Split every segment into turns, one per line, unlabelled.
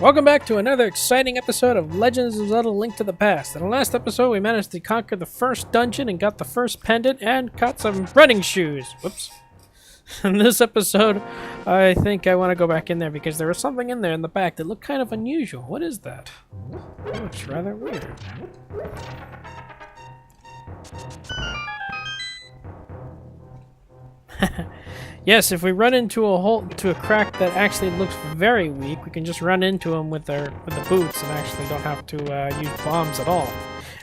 Welcome back to another exciting episode of Legends of Zelda: Link to the Past. In the last episode, we managed to conquer the first dungeon and got the first pendant and got some running shoes. Whoops. In this episode, I think I want to go back in there because there was something in there in the back that looked kind of unusual. What is that? It looks rather weird. Yes, if we run into a crack that actually looks very weak, we can just run into them with the boots and actually don't have to use bombs at all.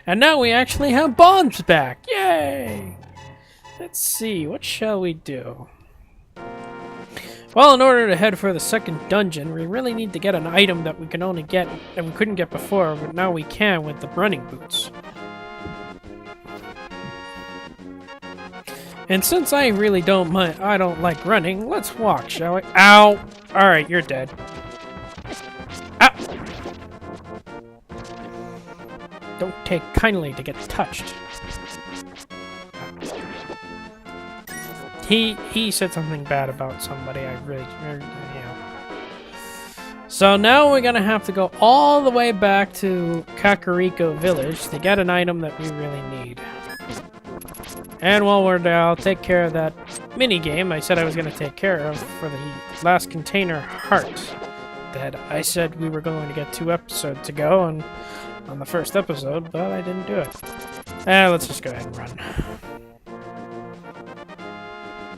And now we actually have bombs back! Yay! Let's see, what shall we do? Well, in order to head for the second dungeon, we really need to get an item that we can only get that we couldn't get before, but now we can with the running boots. And since I really don't like running, let's walk, shall we? Ow! Alright, you're dead. Ow! Don't take kindly to get touched. He said something bad about somebody. I really, So now we're gonna have to go all the way back to Kakariko Village to get an item that we really need. And while we're there, I'll take care of that mini-game I said I was going to take care of for the last container heart that I said we were going to get 2 episodes ago on the first episode, but I didn't do it. Let's just go ahead and run.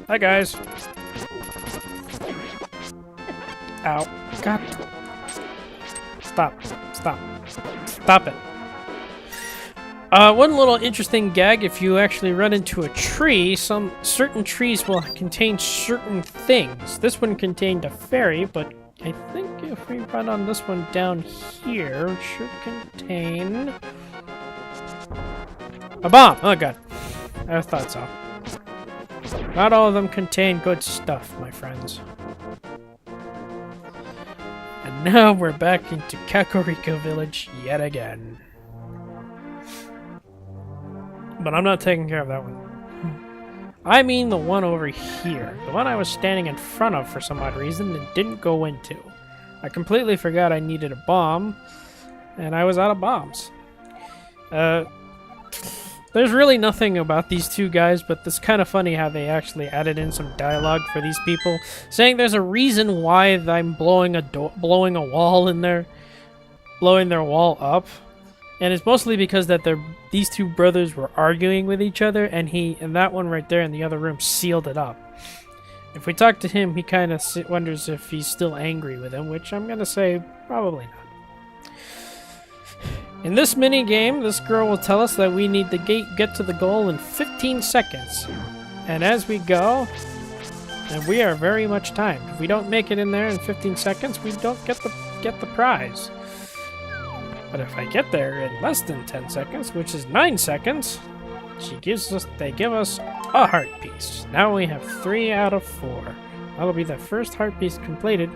Hi, guys. Ow. God. Stop. Stop. Stop it. One little interesting gag, if you actually run into a tree, some certain trees will contain certain things. This one contained a fairy, but I think if we run on this one down here, it should contain a bomb. Oh god, I thought so. Not all of them contain good stuff, my friends. And now we're back into Kakariko Village yet again. But I'm not taking care of that one. I mean the one over here. The one I was standing in front of for some odd reason and didn't go into. I completely forgot I needed a bomb, and I was out of bombs. There's really nothing about these two guys, but it's kind of funny how they actually added in some dialogue for these people, saying there's a reason why I'm blowing a wall in there, blowing their wall up. And it's mostly because that these two brothers were arguing with each other, and that one right there in the other room sealed it up. If we talk to him, he kind of wonders if he's still angry with him, which I'm gonna say probably not. In this mini game, this girl will tell us that we need to get to the goal in 15 seconds, and as we go, and we are very much timed. If we don't make it in there in 15 seconds, we don't get the prize. But if I get there in less than 10 seconds, which is 9 seconds, they give us a heart piece. Now we have 3 out of 4. That'll be the first heart piece completed,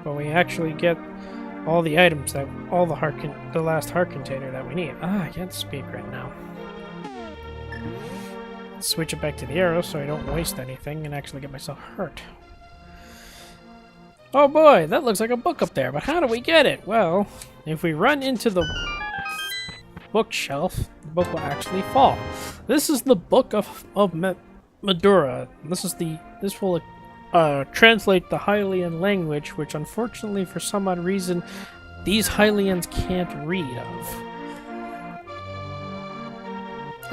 but we actually get all the items the last heart container that we need. I can't speak right now. Switch it back to the arrow so I don't waste anything and actually get myself hurt. Oh boy, that looks like a book up there, but how do we get it? Well, if we run into the bookshelf, the book will actually fall. This is the Book of Madura. This will translate the Hylian language, which unfortunately for some odd reason these Hylians can't read of.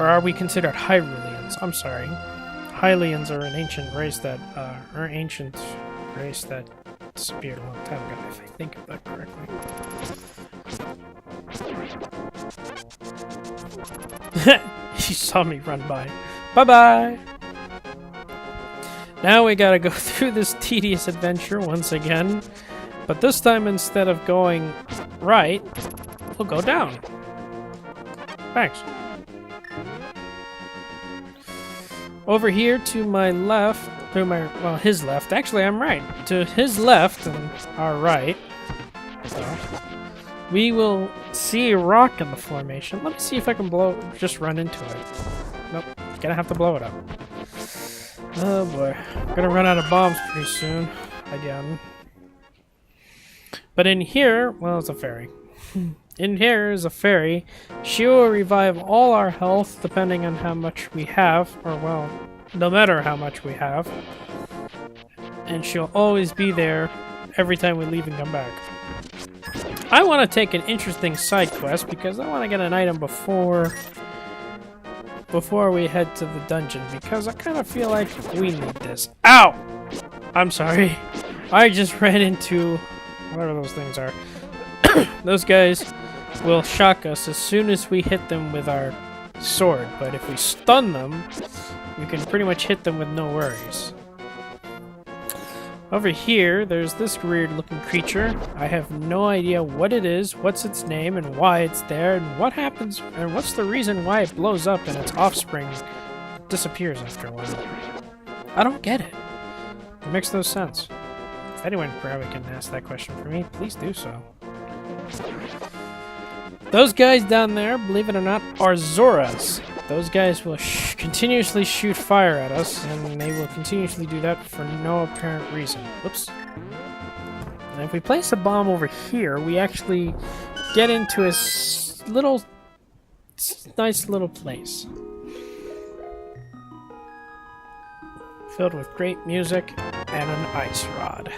Or are we considered Hyruleans? I'm sorry. Hylians are an ancient race that disappeared a long time ago, if I think of that correctly. He saw me run by. Bye-bye! Now we gotta go through this tedious adventure once again, but this time instead of going right, we'll go down. Thanks. Over here to my left, his left. Actually, I'm right. To his left and our right. So, we will see a rock in the formation. Let me see if I can just run into it. Nope. Gonna have to blow it up. Oh boy. Gonna run out of bombs pretty soon. Again. But in here, well, it's a fairy. In here is a fairy. She will revive all our health depending on how much we have, or well, no matter how much we have. And she'll always be there every time we leave and come back. I want to take an interesting side quest because I want to get an item before we head to the dungeon, because I kind of feel like we need this. Ow! I'm sorry. I just ran into whatever those things are. Those guys will shock us as soon as we hit them with our sword, but if we stun them, we can pretty much hit them with no worries. Over here, there's this weird-looking creature. I have no idea what it is, what's its name, and why it's there, and what happens, and what's the reason why it blows up and its offspring disappears after a while. I don't get it. It makes no sense. If anyone probably can ask that question for me, please do so. Those guys down there, believe it or not, are Zoras. Those guys will continuously shoot fire at us, and they will continuously do that for no apparent reason. Whoops. And if we place a bomb over here, we actually get into a nice little place. Filled with great music and an ice rod.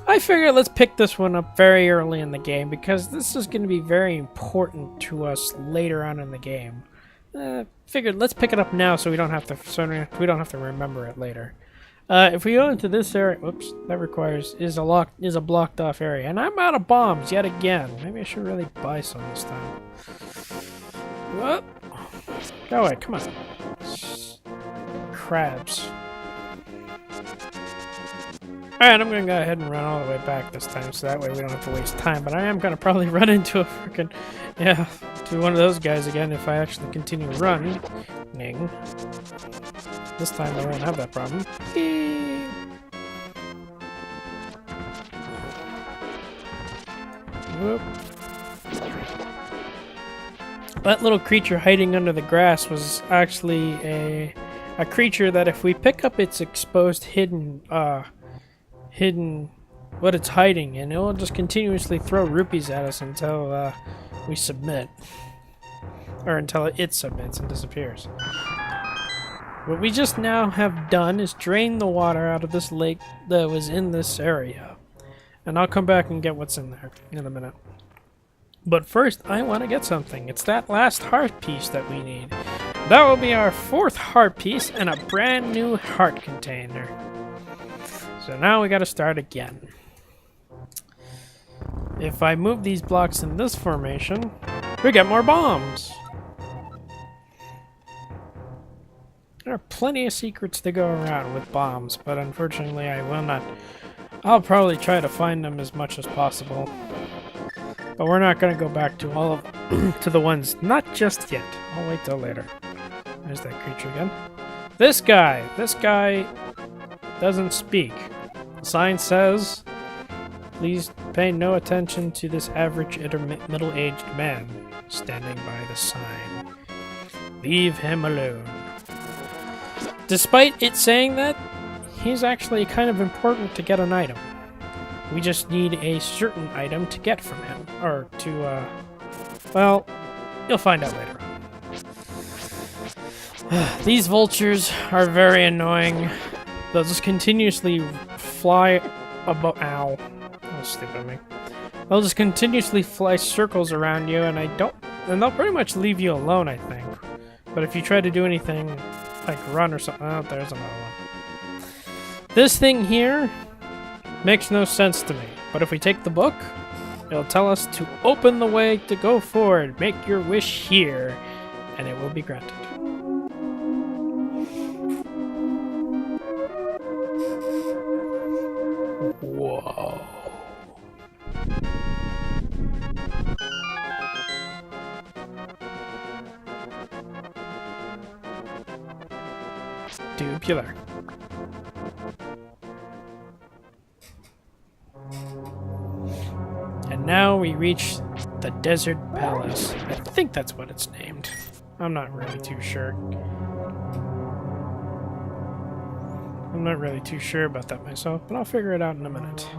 I figured let's pick this one up very early in the game because this is going to be very important to us later on in the game. Figured let's pick it up now so we don't have to remember it later. If we go into this area, whoops, that is a blocked off area, and I'm out of bombs yet again. Maybe I should really buy some this time. Whoop. Go away, come on. Crabs. Alright, I'm gonna go ahead and run all the way back this time, so that way we don't have to waste time, but I am gonna probably run into a freaking, to one of those guys again if I actually continue running. This time I won't have that problem. Whoop. That little creature hiding under the grass was actually a creature that if we pick up its exposed hidden what it's hiding, and it will just continuously throw rupees at us until we submit, or until it submits and disappears. What we just now have done is drain the water out of this lake that was in this area, and I'll come back and get what's in there in a minute. But first, I want to get something. It's that last heart piece that we need. That will be our 4th heart piece and a brand new heart container. So now we gotta start again. If I move these blocks in this formation, we get more bombs! There are plenty of secrets to go around with bombs, but unfortunately I will not. I'll probably try to find them as much as possible. But we're not gonna go back to all of to the ones, not just yet. I'll wait till later. There's that creature again. This guy doesn't speak. The sign says, please pay no attention to this average middle-aged man standing by the sign. Leave him alone. Despite it saying that, he's actually kind of important to get an item. We just need a certain item to get from him, or to, well, you'll find out later on. These vultures are very annoying. They'll just continuously fly above. Ow. That was stupid of me. They'll just continuously fly circles around you, and they'll pretty much leave you alone, I think. But if you try to do anything, like run or something, oh, there's another one. This thing here makes no sense to me. But if we take the book, it'll tell us to open the way to go forward. Make your wish here, and it will be granted. Whoa. Tubular. And now we reach the Desert Palace. I think that's what it's named. I'm not really too sure. I'm not really too sure about that myself, but I'll figure it out in a minute.